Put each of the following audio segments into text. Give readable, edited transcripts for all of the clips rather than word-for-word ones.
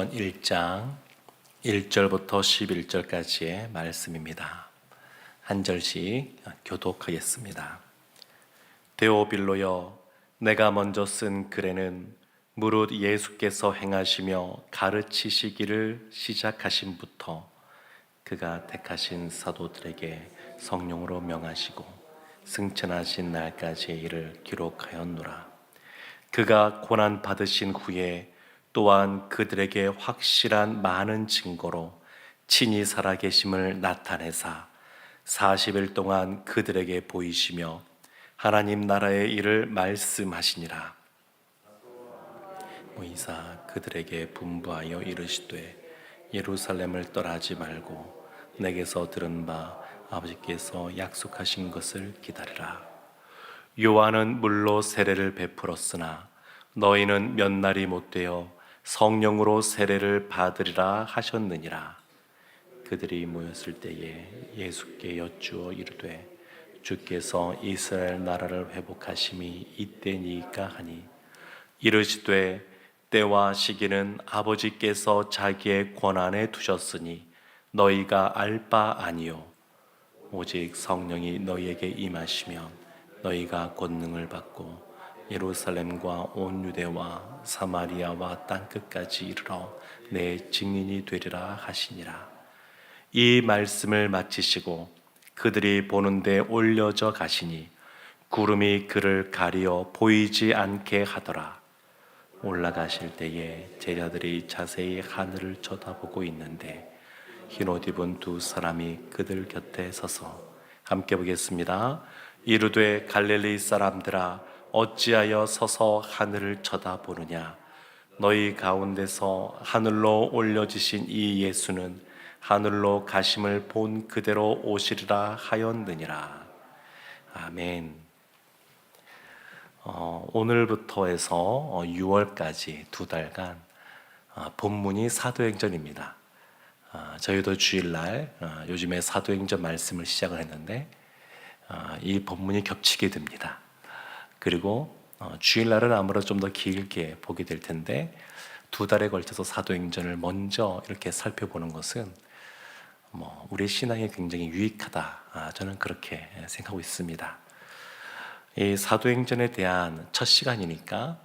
1장 1절부터 11절까지의 말씀입니다. 한 절씩 교독하겠습니다. 데오빌로여, 내가 먼저 쓴 글에는 무릇 예수께서 행하시며 가르치시기를 시작하신부터 그가 택하신 사도들에게 성령으로 명하시고 승천하신 날까지의 일을 기록하였노라. 그가 고난 받으신 후에 또한 그들에게 확실한 많은 증거로 친히 살아계심을 나타내사 40일 동안 그들에게 보이시며 하나님 나라의 일을 말씀하시니라. 모이사 그들에게 분부하여 이르시되 예루살렘을 떠나지 말고 내게서 들은 바 아버지께서 약속하신 것을 기다리라. 요한은 물로 세례를 베풀었으나 너희는 몇 날이 못되어 성령으로 세례를 받으리라 하셨느니라. 그들이 모였을 때에 예수께 여쭈어 이르되 주께서 이스라엘 나라를 회복하심이 이때니까 하니 이르시되 때와 시기는 아버지께서 자기의 권한에 두셨으니 너희가 알 바 아니요 오직 성령이 너희에게 임하시면 너희가 권능을 받고 예루살렘과 온 유대와 사마리아와 땅끝까지 이르러 내 증인이 되리라 하시니라. 이 말씀을 마치시고 그들이 보는데 올려져 가시니 구름이 그를 가리어 보이지 않게 하더라. 올라가실 때에 제자들이 자세히 하늘을 쳐다보고 있는데 흰옷 입은 두 사람이 그들 곁에 서서 함께 보겠습니다. 이르되 갈릴리 사람들아 어찌하여 서서 하늘을 쳐다보느냐. 너희 가운데서 하늘로 올려지신 이 예수는 하늘로 가심을 본 그대로 오시리라 하였느니라. 아멘. 오늘부터 해서 6월까지 두 달간 본문이 사도행전입니다. 저희도 주일날 요즘에 사도행전 말씀을 시작을 했는데 이 본문이 겹치게 됩니다. 그리고 주일날은 아무래도 좀 더 길게 보게 될 텐데 두 달에 걸쳐서 사도행전을 먼저 이렇게 살펴보는 것은 우리 신앙에 굉장히 유익하다, 저는 그렇게 생각하고 있습니다. 이 사도행전에 대한 첫 시간이니까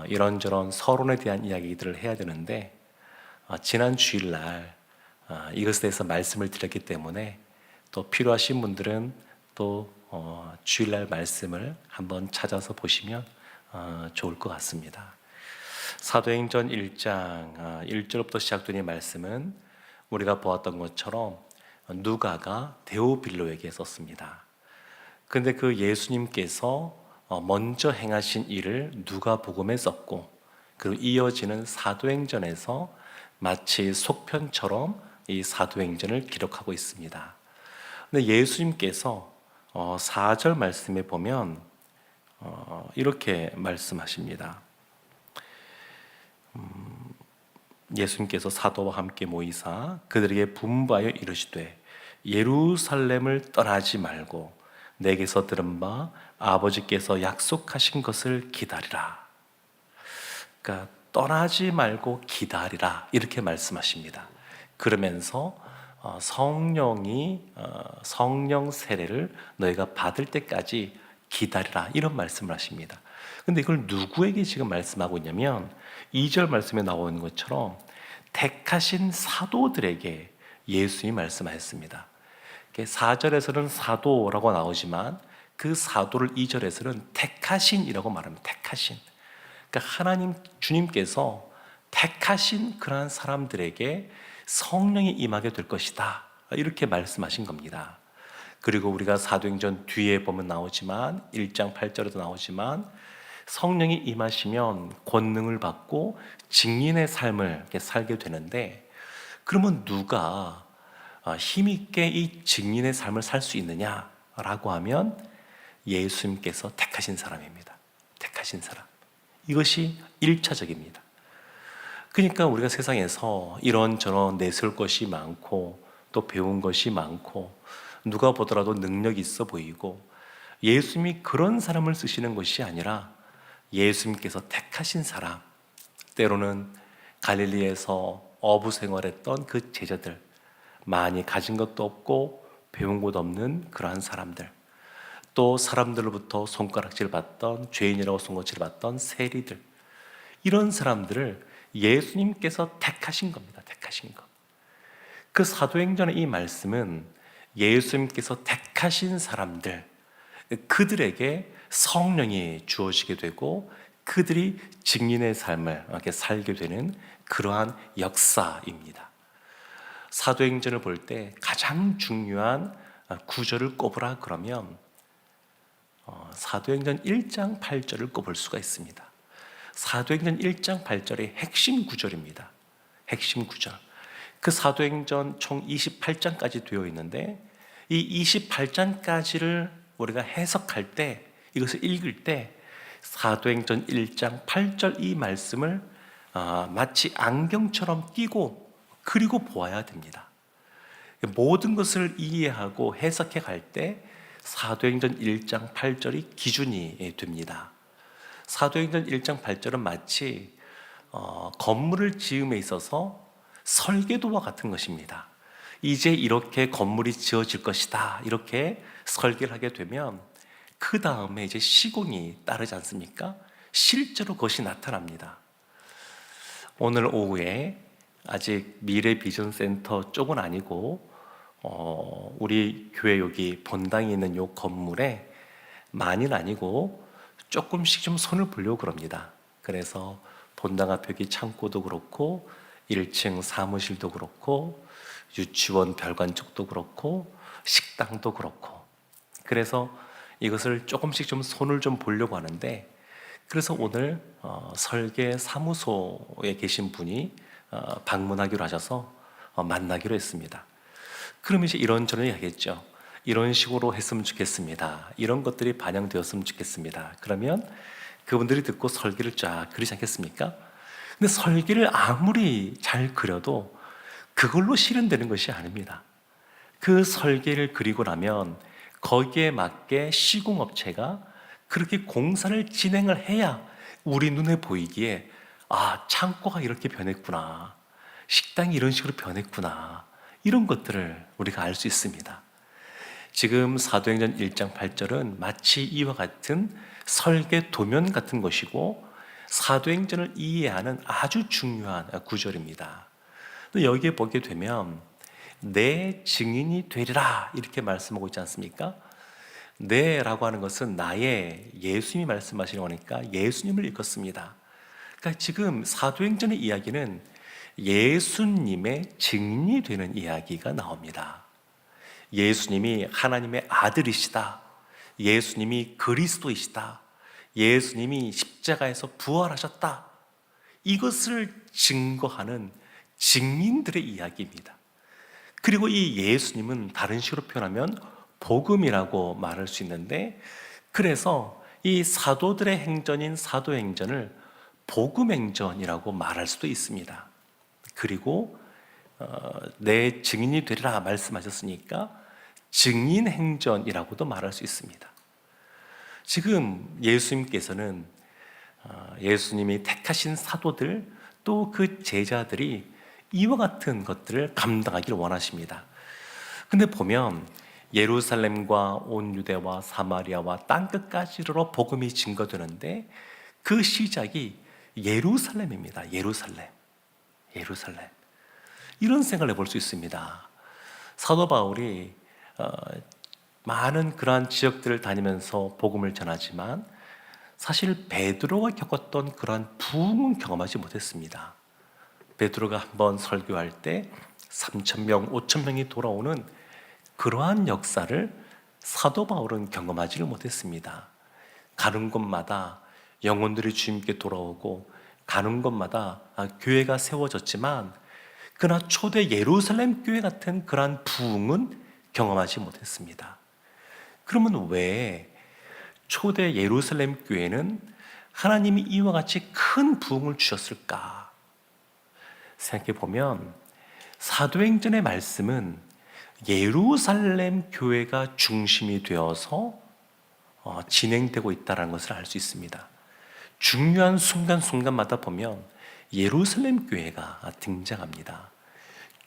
이런저런 서론에 대한 이야기들을 해야 되는데 지난 주일날 이것에 대해서 말씀을 드렸기 때문에 또 필요하신 분들은 또 주일날 말씀을 한번 찾아서 보시면 좋을 것 같습니다. 사도행전 1장 1절부터 시작된 이 말씀은 우리가 보았던 것처럼 누가가 데오빌로에게 썼습니다. 그런데 그 예수님께서 먼저 행하신 일을 누가복음에 썼고 그리고 이어지는 사도행전에서 마치 속편처럼 이 사도행전을 기록하고 있습니다. 근데 예수님께서 4절 말씀에 보면 이렇게 말씀하십니다. 예수님께서 사도와 함께 모이사 그들에게 분부하여 이르시되 예루살렘을 떠나지 말고 내게서 들은 바 아버지께서 약속하신 것을 기다리라. 그러니까 떠나지 말고 기다리라 이렇게 말씀하십니다. 그러면서 성령 세례를 너희가 받을 때까지 기다리라 이런 말씀을 하십니다. 근데 이걸 누구에게 지금 말씀하고 있냐면 2절 말씀에 나오는 것처럼 택하신 사도들에게 예수님이 말씀하셨습니다. 4절에서는 사도라고 나오지만 그 사도를 2절에서는 택하신이라고 말합니다. 택하신. 그러니까 하나님 주님께서 택하신 그러한 사람들에게 성령이 임하게 될 것이다 이렇게 말씀하신 겁니다. 그리고 우리가 사도행전 뒤에 보면 나오지만 1장 8절에도 나오지만 성령이 임하시면 권능을 받고 증인의 삶을 살게 되는데 그러면 누가 힘있게 이 증인의 삶을 살 수 있느냐라고 하면 예수님께서 택하신 사람입니다. 택하신 사람. 이것이 1차적입니다. 그러니까 우리가 세상에서 이런저런 내세울 것이 많고 또 배운 것이 많고 누가 보더라도 능력이 있어 보이고 예수님이 그런 사람을 쓰시는 것이 아니라 예수님께서 택하신 사람, 때로는 갈릴리에서 어부 생활했던 그 제자들, 많이 가진 것도 없고 배운 것도 없는 그러한 사람들, 또 사람들로부터 손가락질 받던, 죄인이라고 손가락질 받던 세리들, 이런 사람들을 예수님께서 택하신 겁니다. 택하신 것. 그 사도행전의 이 말씀은 예수님께서 택하신 사람들, 그들에게 성령이 주어지게 되고 그들이 증인의 삶을 이렇게 살게 되는 그러한 역사입니다. 사도행전을 볼 때 가장 중요한 구절을 꼽으라 그러면 사도행전 1장 8절을 꼽을 수가 있습니다. 사도행전 1장 8절의 핵심 구절입니다. 핵심 구절. 그 사도행전 총 28장까지 되어 있는데 이 28장까지를 우리가 해석할 때, 이것을 읽을 때 사도행전 1장 8절 이 말씀을 마치 안경처럼 끼고 그리고 보아야 됩니다. 모든 것을 이해하고 해석해 갈 때 사도행전 1장 8절이 기준이 됩니다. 사도행전 1장 8절은 마치 건물을 지음에 있어서 설계도와 같은 것입니다. 이제 이렇게 건물이 지어질 것이다, 이렇게 설계를 하게 되면 그 다음에 이제 시공이 따르지 않습니까? 실제로 그것이 나타납니다. 오늘 오후에 아직 미래비전센터 쪽은 아니고 우리 교회 여기 본당에 있는 요 건물에 많이는 아니고 조금씩 좀 손을 보려고 그럽니다. 그래서 본당 앞에 여기 창고도 그렇고 1층 사무실도 그렇고 유치원 별관 쪽도 그렇고 식당도 그렇고, 그래서 이것을 조금씩 좀 손을 좀 보려고 하는데, 그래서 오늘 설계 사무소에 계신 분이 방문하기로 하셔서 만나기로 했습니다. 그럼 이제 이런저런 하겠죠. 이런 식으로 했으면 좋겠습니다. 이런 것들이 반영되었으면 좋겠습니다. 그러면 그분들이 듣고 설계를 쫙 그리지 않겠습니까? 근데 설계를 아무리 잘 그려도 그걸로 실현되는 것이 아닙니다. 그 설계를 그리고 나면 거기에 맞게 시공업체가 그렇게 공사를 진행을 해야 우리 눈에 보이기에 창고가 이렇게 변했구나, 식당이 이런 식으로 변했구나, 이런 것들을 우리가 알 수 있습니다. 지금 사도행전 1장 8절은 마치 이와 같은 설계 도면 같은 것이고 사도행전을 이해하는 아주 중요한 구절입니다. 또 여기에 보게 되면 내 증인이 되리라 이렇게 말씀하고 있지 않습니까? 내라고 하는 것은 나의, 예수님이 말씀하시는 거니까 예수님을 일컫습니다. 그러니까 지금 사도행전의 이야기는 예수님의 증인이 되는 이야기가 나옵니다. 예수님이 하나님의 아들이시다, 예수님이 그리스도이시다, 예수님이 십자가에서 부활하셨다, 이것을 증거하는 증인들의 이야기입니다. 그리고 이 예수님은 다른 식으로 표현하면 복음이라고 말할 수 있는데, 그래서 이 사도들의 행전인 사도행전을 복음행전이라고 말할 수도 있습니다. 그리고 내 증인이 되리라 말씀하셨으니까 증인행전이라고도 말할 수 있습니다. 지금 예수님께서는 예수님이 택하신 사도들, 또 그 제자들이 이와 같은 것들을 감당하기를 원하십니다. 근데 보면 예루살렘과 온 유대와 사마리아와 땅끝까지로 복음이 증거되는데 그 시작이 예루살렘입니다. 예루살렘. 이런 생각을 해볼 수 있습니다. 사도 바울이 많은 그러한 지역들을 다니면서 복음을 전하지만 사실 베드로가 겪었던 그러한 부흥은 경험하지 못했습니다. 베드로가 한번 설교할 때 3,000명, 5,000명이 돌아오는 그러한 역사를 사도 바울은 경험하지를 못했습니다. 가는 곳마다 영혼들이 주님께 돌아오고 가는 곳마다 교회가 세워졌지만 그러나 초대 예루살렘 교회 같은 그러한 부흥은 경험하지 못했습니다. 그러면 왜 초대 예루살렘 교회는 하나님이 이와 같이 큰 부흥을 주셨을까? 생각해 보면 사도행전의 말씀은 예루살렘 교회가 중심이 되어서 진행되고 있다는 것을 알 수 있습니다. 중요한 순간순간마다 보면 예루살렘 교회가 등장합니다.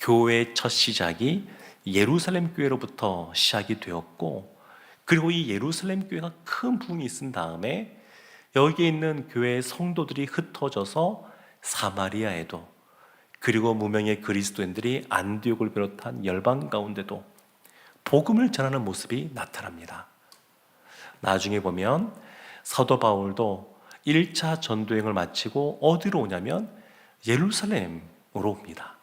교회의 첫 시작이 예루살렘 교회로부터 시작이 되었고, 그리고 이 예루살렘 교회가 큰 부흥이 있은 다음에 여기에 있는 교회의 성도들이 흩어져서 사마리아에도, 그리고 무명의 그리스도인들이 안디옥을 비롯한 열방 가운데도 복음을 전하는 모습이 나타납니다. 나중에 보면 사도 바울도 1차 전도행을 마치고 어디로 오냐면 예루살렘으로 옵니다.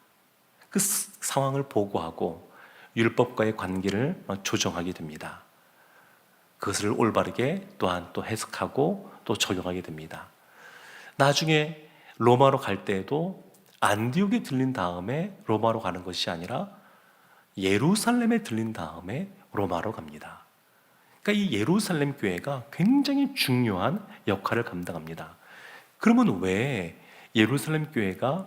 그 상황을 보고하고 율법과의 관계를 조정하게 됩니다. 그것을 올바르게 또한 또 해석하고 또 적용하게 됩니다. 나중에 로마로 갈 때에도 안디옥에 들린 다음에 로마로 가는 것이 아니라 예루살렘에 들린 다음에 로마로 갑니다. 그러니까 이 예루살렘 교회가 굉장히 중요한 역할을 감당합니다. 그러면 왜 예루살렘 교회가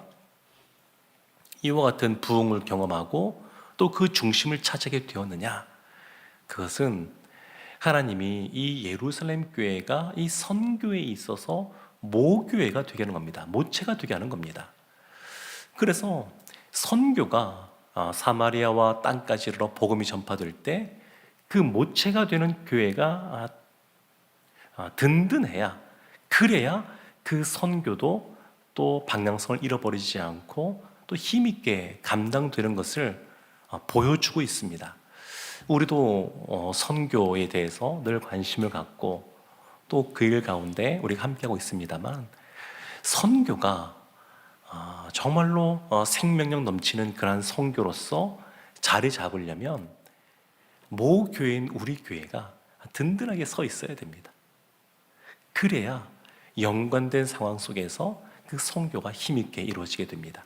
이와 같은 부흥을 경험하고 또 그 중심을 차지하게 되었느냐? 그것은 하나님이 이 예루살렘 교회가 이 선교에 있어서 모교회가 되게 하는 겁니다. 모체가 되게 하는 겁니다. 그래서 선교가 사마리아와 땅까지 이르러 복음이 전파될 때 그 모체가 되는 교회가 든든해야, 그래야 그 선교도 또 방향성을 잃어버리지 않고 또 힘있게 감당되는 것을 보여주고 있습니다. 우리도 선교에 대해서 늘 관심을 갖고 또 그 일 가운데 우리가 함께하고 있습니다만, 선교가 정말로 생명력 넘치는 그러한 선교로서 자리 잡으려면 모 교회인 우리 교회가 든든하게 서 있어야 됩니다. 그래야 연관된 상황 속에서 그 선교가 힘있게 이루어지게 됩니다.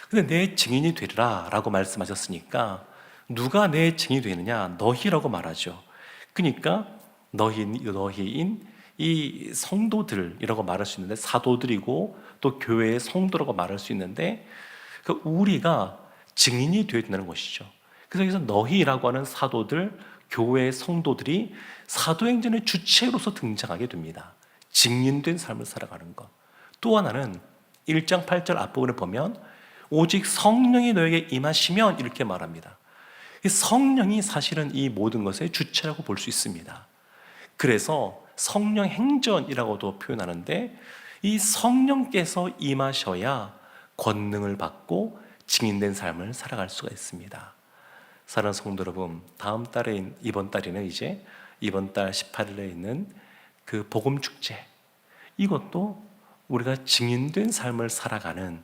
근데 내 증인이 되리라 라고 말씀하셨으니까 누가 내 증인이 되느냐? 너희라고 말하죠. 그러니까 너희인 이 성도들이라고 말할 수 있는데, 사도들이고 또 교회의 성도라고 말할 수 있는데, 우리가 증인이 되어야 된다는 것이죠. 그래서 여기서 너희라고 하는 사도들, 교회의 성도들이 사도행전의 주체로서 등장하게 됩니다. 증인된 삶을 살아가는 것. 또 하나는 1장 8절 앞부분을 보면 오직 성령이 너에게 임하시면 이렇게 말합니다. 성령이 사실은 이 모든 것의 주체라고 볼 수 있습니다. 그래서 성령 행전이라고도 표현하는데, 이 성령께서 임하셔야 권능을 받고 증인된 삶을 살아갈 수가 있습니다. 사랑하는 성도 여러분, 이번 달에는 이제 이번 달 18일에 있는 그 복음 축제, 이것도 우리가 증인된 삶을 살아가는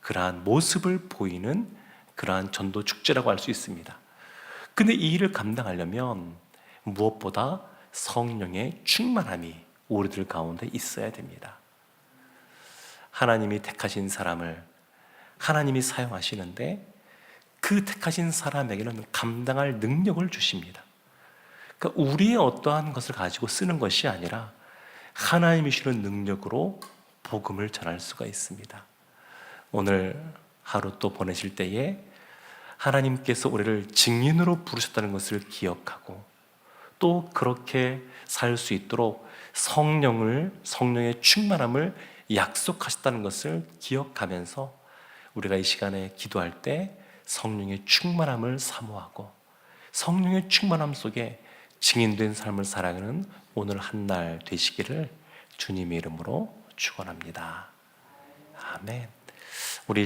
그러한 모습을 보이는 그러한 전도 축제라고 할 수 있습니다. 근데 이 일을 감당하려면 무엇보다 성령의 충만함이 우리들 가운데 있어야 됩니다. 하나님이 택하신 사람을 하나님이 사용하시는데 그 택하신 사람에게는 감당할 능력을 주십니다. 그러니까 우리의 어떠한 것을 가지고 쓰는 것이 아니라 하나님이 주시는 능력으로 복음을 전할 수가 있습니다. 오늘 하루 또 보내실 때에 하나님께서 우리를 증인으로 부르셨다는 것을 기억하고, 또 그렇게 살 수 있도록 성령의 충만함을 약속하셨다는 것을 기억하면서 우리가 이 시간에 기도할 때 성령의 충만함을 사모하고 성령의 충만함 속에 증인된 삶을 살아가는 오늘 한 날 되시기를 주님의 이름으로 축원합니다. 아멘. 우리